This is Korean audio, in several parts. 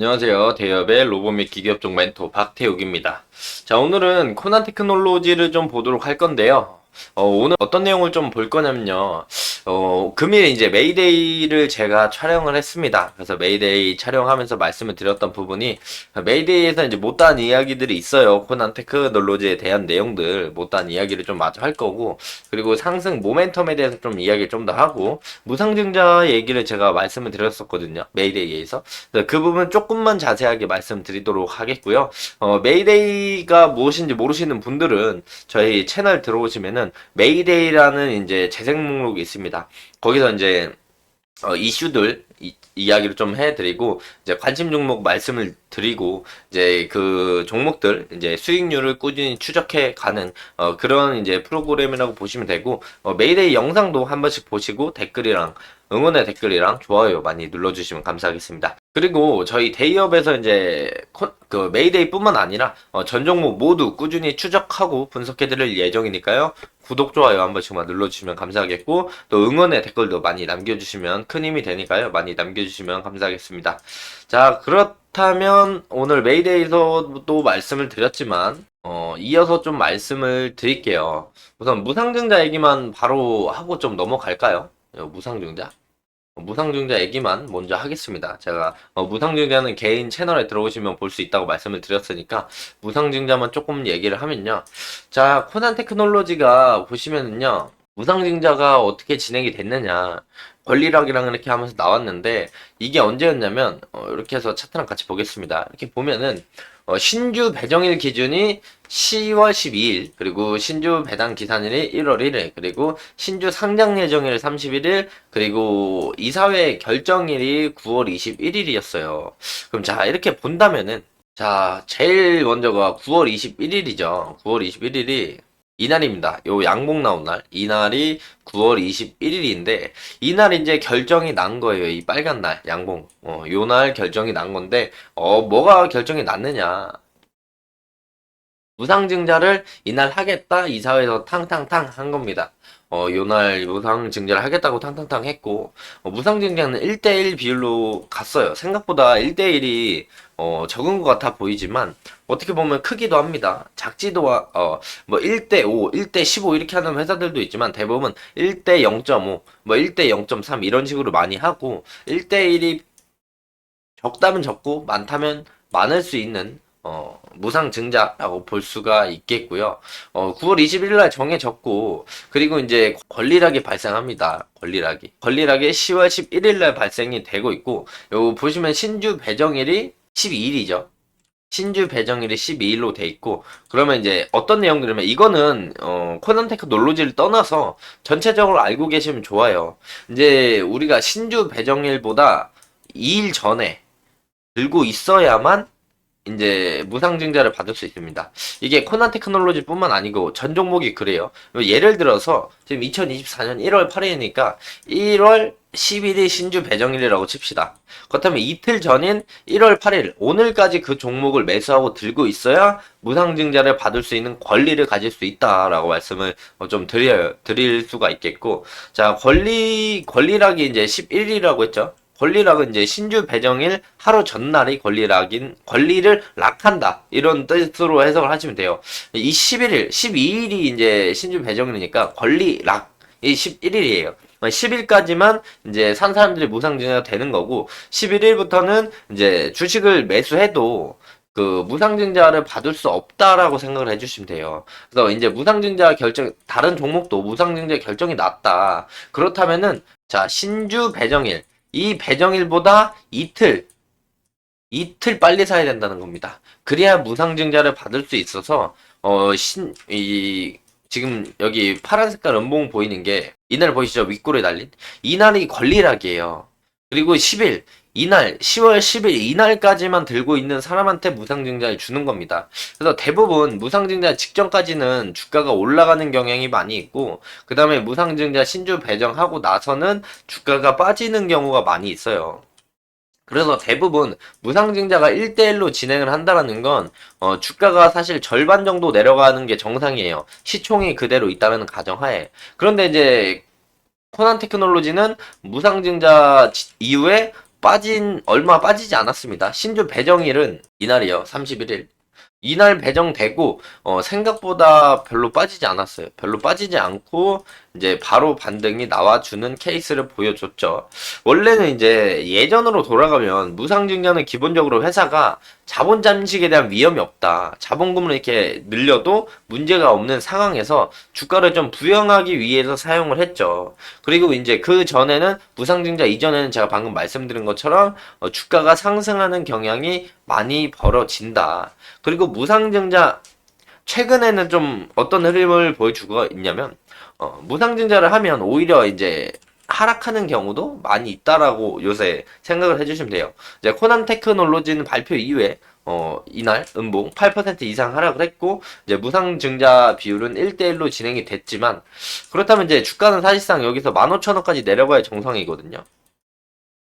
안녕하세요. 대여의 로봇 및 기계업종 멘토 박태욱입니다. 자, 오늘은 코난 테크놀로지를 좀 보도록 할 건데요. 오늘 어떤 내용을 좀 볼 거냐면요. 금일 이제 메이데이를 제가 촬영을 했습니다. 그래서 메이데이 촬영하면서 말씀을 드렸던 부분이 메이데이에서 이제 못다한 이야기들이 있어요. 코난 테크놀로지에 대한 내용들, 못다한 이야기를 좀 마저 할 거고, 그리고 상승 모멘텀에 대해서 좀 이야기를 좀 더 하고, 무상증자 얘기를 제가 말씀을 드렸었거든요. 메이데이에서. 그래서 그 부분 조금만 자세하게 말씀드리도록 하겠고요. 메이데이가 무엇인지 모르시는 분들은 저희 채널 들어오시면은 메이데이라는 이제 재생 목록이 있습니다. 거기서 이제 이슈들 이야기를 좀 해드리고 이제 관심 종목 말씀을 드리고 이제 그 종목들 이제 수익률을 꾸준히 추적해 가는 그런 이제 프로그램이라고 보시면 되고 메이데이 영상도 한 번씩 보시고 댓글이랑 응원의 댓글이랑 좋아요 많이 눌러주시면 감사하겠습니다. 그리고 저희 데이업에서 이제 그 메이데이뿐만 아니라 전 종목 모두 꾸준히 추적하고 분석해드릴 예정이니까요. 구독, 좋아요 한 번씩만 눌러주시면 감사하겠고 또 응원의 댓글도 많이 남겨주시면 큰 힘이 되니까요. 많이 남겨주시면 감사하겠습니다. 자, 그렇다면 오늘 메이데이에서도 말씀을 드렸지만 이어서 좀 말씀을 드릴게요. 우선 무상증자 얘기만 바로 하고 좀 넘어갈까요? 무상증자? 무상증자 얘기만 먼저 하겠습니다. 제가 무상증자는 개인 채널에 들어오시면 볼 수 있다고 말씀을 드렸으니까 무상증자만 조금 얘기를 하면요. 자, 코난 테크놀로지가 보시면은요. 무상증자가 어떻게 진행이 됐느냐. 권리락이랑 이렇게 하면서 나왔는데 이게 언제였냐면 이렇게 해서 차트랑 같이 보겠습니다. 이렇게 보면은 신주 배정일 기준이 10월 12일, 그리고 신주 배당 기산일이 1월 1일, 그리고 신주 상장 예정일 31일, 그리고 이사회 결정일이 9월 21일이었어요. 그럼 자, 이렇게 본다면은, 자, 제일 먼저가 9월 21일이죠. 9월 21일이 이날입니다. 요 양봉 나온 날. 이날이 9월 21일인데, 이날 이제 결정이 난 거예요. 이 빨간 날, 양봉. 요 날 결정이 난 건데, 뭐가 결정이 났느냐. 무상증자를 이날 하겠다 이사회에서 탕탕탕 한 겁니다. 요날 무상증자를 하겠다고 탕탕탕 했고 무상증자는 1대1 비율로 갔어요. 생각보다 1대1이 적은 것 같아 보이지만 어떻게 보면 크기도 합니다. 작지도 뭐 1대5, 1대15 이렇게 하는 회사들도 있지만 대부분 1대 0.5, 뭐 1대 0.3 이런 식으로 많이 하고 1대1이 적다면 적고 많다면 많을 수 있는 무상증자라고 볼 수가 있겠고요. 9월 21일 날 정해졌고 그리고 이제 권리락이 발생합니다. 권리락이 10월 11일 날 발생이 되고 있고 요 보시면 신주 배정일이 12일이죠. 신주 배정일이 12일로 돼 있고 그러면 이제 어떤 내용들이면 이거는 코난 테크놀로지를 떠나서 전체적으로 알고 계시면 좋아요. 이제 우리가 신주 배정일보다 2일 전에 들고 있어야만 이제 무상증자를 받을 수 있습니다. 이게 코난 테크놀로지뿐만 아니고 전 종목이 그래요. 예를 들어서 지금 2024년 1월 8일이니까 1월 11일 신주 배정일이라고 칩시다. 그렇다면 이틀 전인 1월 8일 오늘까지 그 종목을 매수하고 들고 있어야 무상증자를 받을 수 있는 권리를 가질 수 있다라고 말씀을 좀 드릴 수가 있겠고 자 권리락이 이제 11일이라고 했죠. 권리락은 이제 신주 배정일 하루 전날이 권리를 락한다. 이런 뜻으로 해석을 하시면 돼요. 이 11일, 12일이 이제 신주 배정일이니까 권리락이 11일이에요. 10일까지만 이제 산 사람들이 무상증자가 되는 거고 11일부터는 이제 주식을 매수해도 그 무상증자를 받을 수 없다라고 생각을 해주시면 돼요. 그래서 이제 무상증자 결정 다른 종목도 무상증자 결정이 났다. 그렇다면은 자 신주 배정일 이 배정일보다 이틀 빨리 사야 된다는 겁니다. 그래야 무상증자를 받을 수 있어서, 지금 여기 파란 색깔 음봉 보이는 게, 이날 보이시죠? 윗골에 달린? 이날이 권리락이에요. 그리고 10일, 이날, 10월 10일 이날까지만 들고 있는 사람한테 무상증자를 주는 겁니다. 그래서 대부분 무상증자 직전까지는 주가가 올라가는 경향이 많이 있고, 그 다음에 무상증자 신주 배정하고 나서는 주가가 빠지는 경우가 많이 있어요. 그래서 대부분 무상증자가 1대1로 진행을 한다는 건 주가가 사실 절반 정도 내려가는 게 정상이에요. 시총이 그대로 있다는 가정하에. 그런데 이제 코난 테크놀로지는 무상증자 이후에 얼마 빠지지 않았습니다. 신주 배정일은 이날이요. 31일. 이날 배정되고 생각보다 별로 빠지지 않았어요. 별로 빠지지 않고 이제 바로 반등이 나와주는 케이스를 보여줬죠. 원래는 이제 예전으로 돌아가면 무상증자는 기본적으로 회사가 자본 잠식에 대한 위험이 없다. 자본금을 이렇게 늘려도 문제가 없는 상황에서 주가를 좀 부양하기 위해서 사용을 했죠. 그리고 이제 그 전에는 무상증자 이전에는 제가 방금 말씀드린 것처럼 주가가 상승하는 경향이 많이 벌어진다. 그리고 무상증자 최근에는 좀 어떤 흐름을 보여주고 있냐면 무상증자를 하면 오히려 이제 하락하는 경우도 많이 있다라고 요새 생각을 해주시면 돼요. 이제 코난 테크놀로지는 발표 이후에 이날 음봉 8% 이상 하락을 했고 이제 무상증자 비율은 1대1로 진행이 됐지만 그렇다면 이제 주가는 사실상 여기서 15,000원까지 내려가야 정상이거든요.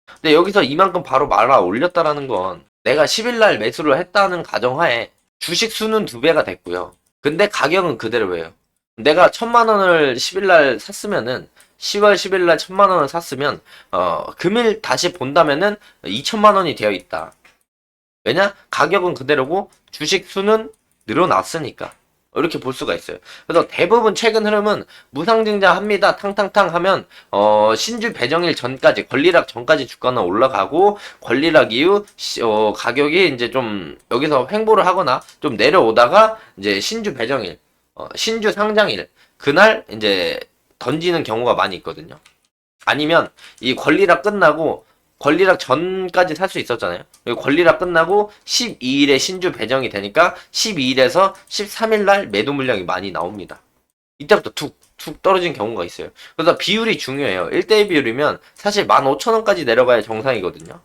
근데 여기서 이만큼 바로 말아 올렸다라는 건 내가 10일날 매수를 했다는 가정하에 주식 수는 2배가 됐고요. 근데 가격은 그대로예요. 내가 1,000만원을 10일날 샀으면은 10월 10일날 1,000만원을 샀으면 금일 다시 본다면은 2,000만원이 되어 있다. 왜냐? 가격은 그대로고 주식 수는 늘어났으니까. 이렇게 볼 수가 있어요. 그래서 대부분 최근 흐름은 무상증자 합니다. 탕탕탕 하면 신주 배정일 전까지 권리락 전까지 주가는 올라가고 권리락 이후 가격이 이제 좀 여기서 횡보를 하거나 좀 내려오다가 이제 신주 배정일 신주 상장일 그날 이제 던지는 경우가 많이 있거든요. 아니면 이 권리락 끝나고 권리락 전까지 살 수 있었잖아요. 그리고 권리락 끝나고 12일에 신주 배정이 되니까 12일에서 13일 날 매도 물량이 많이 나옵니다. 이때부터 툭 떨어진 경우가 있어요. 그래서 비율이 중요해요. 1대1 비율이면 사실 15,000원까지 내려가야 정상이거든요.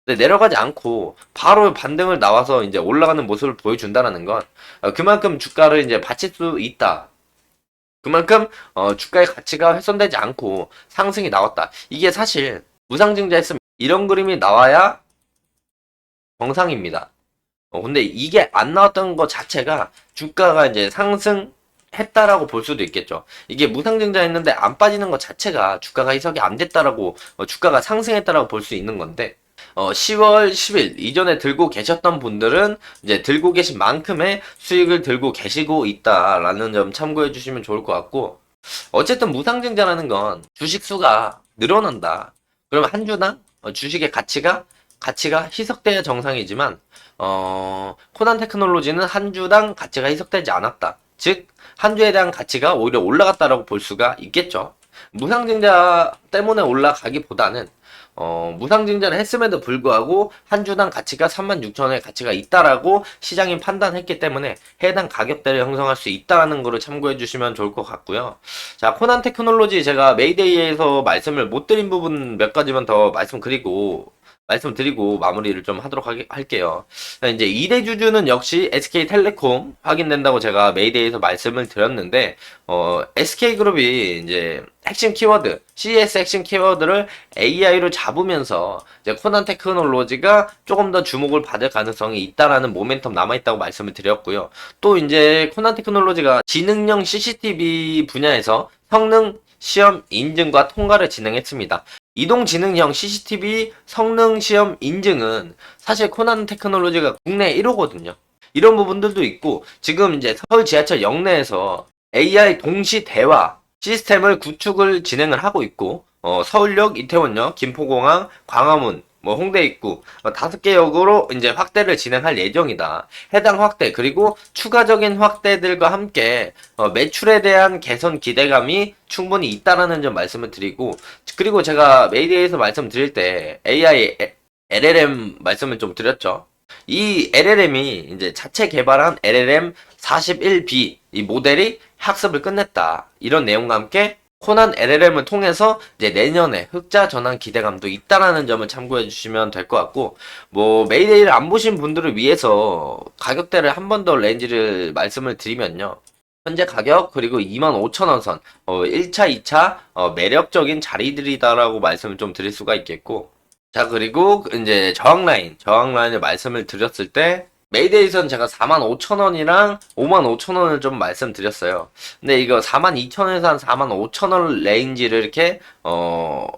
근데 내려가지 않고 바로 반등을 나와서 이제 올라가는 모습을 보여준다는 건 그만큼 주가를 이제 받칠 수 있다. 그만큼 주가의 가치가 훼손되지 않고 상승이 나왔다. 이게 사실 무상증자 했으면 이런 그림이 나와야 정상입니다. 근데 이게 안 나왔던 것 자체가 주가가 이제 상승했다라고 볼 수도 있겠죠. 이게 무상증자 했는데 안 빠지는 것 자체가 주가가 해석이 안 됐다라고 주가가 상승했다라고 볼 수 있는 건데 10월 10일 이전에 들고 계셨던 분들은 이제 들고 계신 만큼의 수익을 들고 계시고 있다라는 점 참고해 주시면 좋을 것 같고 어쨌든 무상증자라는 건 주식 수가 늘어난다. 그럼 한 주당 주식의 가치가 희석돼야 정상이지만 코난 테크놀로지는 한 주당 가치가 희석되지 않았다. 즉 한 주에 대한 가치가 오히려 올라갔다라고 볼 수가 있겠죠. 무상증자 때문에 올라가기보다는 무상증자를 했음에도 불구하고 한 주당 가치가 36,000원의 가치가 있다라고 시장이 판단했기 때문에 해당 가격대를 형성할 수 있다는 거를 참고해 주시면 좋을 것 같고요. 자, 코난 테크놀로지 제가 메이데이에서 말씀을 못 드린 부분 몇 가지만 더 말씀드리고 마무리를 좀 하도록 할게요. 이제 2대 주주는 역시 SK텔레콤 확인된다고 제가 메이데이에서 말씀을 드렸는데 SK그룹이 이제 핵심 키워드, CS 핵심 키워드를 AI로 잡으면서 이제 코난 테크놀로지가 조금 더 주목을 받을 가능성이 있다라는 모멘텀 남아있다고 말씀을 드렸고요. 또 이제 코난 테크놀로지가 지능형 CCTV 분야에서 성능 시험 인증과 통과를 진행했습니다. 이동지능형 CCTV 성능 시험 인증은 사실 코난 테크놀로지가 국내 1호거든요. 이런 부분들도 있고 지금 이제 서울 지하철 역내에서 AI 동시 대화 시스템을 구축을 진행을 하고 있고 서울역, 이태원역, 김포공항, 광화문, 홍대 입구 5개 역으로 이제 확대를 진행할 예정이다. 해당 확대 그리고 추가적인 확대들과 함께 매출에 대한 개선 기대감이 충분히 있다라는 점 말씀을 드리고 그리고 제가 메이데이에서 말씀드릴 때 AI LLM 말씀을 좀 드렸죠. 이 LLM이 이제 자체 개발한 LLM 41B 이 모델이 학습을 끝냈다. 이런 내용과 함께 코난 LLM을 통해서 이제 내년에 흑자 전환 기대감도 있다라는 점을 참고해 주시면 될 것 같고 메이데이를 안 보신 분들을 위해서 가격대를 한 번 더 렌즈를 말씀을 드리면요. 현재 가격 그리고 25,000원 선 1차 2차 매력적인 자리들이다라고 말씀을 좀 드릴 수가 있겠고 자 그리고 이제 저항라인을 말씀을 드렸을 때 메이데이에서는 제가 45,000원이랑 55,000원을 좀 말씀드렸어요. 근데 이거 42,000원에서 한 45,000원 레인지를 이렇게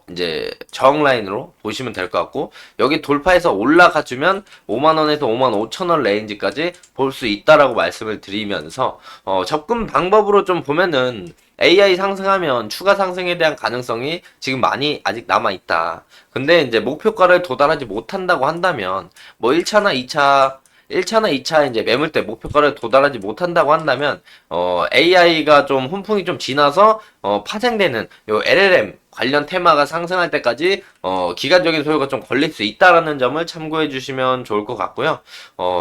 이제 저항 라인으로 보시면 될 것 같고, 여기 돌파해서 올라가 주면 5만원에서 55,000원 레인지까지 볼 수 있다라고 말씀을 드리면서 접근 방법으로 좀 보면은 AI 상승하면 추가 상승에 대한 가능성이 지금 많이 아직 남아 있다. 근데 이제 목표가를 도달하지 못한다고 한다면 뭐 1차나 2차 이제 매물대 목표가를 도달하지 못한다고 한다면 AI가 좀 훈풍이 좀 지나서 파생되는 요 LLM 관련 테마가 상승할 때까지 기간적인 소요가 좀 걸릴 수 있다라는 점을 참고해 주시면 좋을 것 같고요.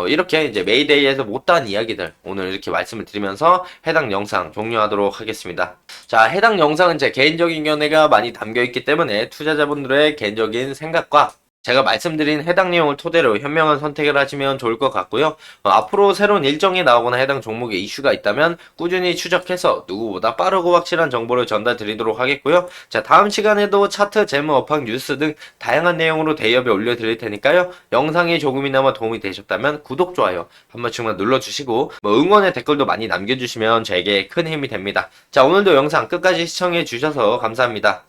이렇게 이제 메이데이에서 못다한 이야기들 오늘 이렇게 말씀을 드리면서 해당 영상 종료하도록 하겠습니다. 자, 해당 영상은 제 개인적인 견해가 많이 담겨 있기 때문에 투자자분들의 개인적인 생각과 제가 말씀드린 해당 내용을 토대로 현명한 선택을 하시면 좋을 것 같고요. 앞으로 새로운 일정이 나오거나 해당 종목에 이슈가 있다면 꾸준히 추적해서 누구보다 빠르고 확실한 정보를 전달 드리도록 하겠고요. 자, 다음 시간에도 차트, 재무, 업황, 뉴스 등 다양한 내용으로 대여에 올려드릴 테니까요. 영상이 조금이나마 도움이 되셨다면 구독, 좋아요 한 번씩만 눌러주시고 뭐 응원의 댓글도 많이 남겨주시면 제게 큰 힘이 됩니다. 자, 오늘도 영상 끝까지 시청해 주셔서 감사합니다.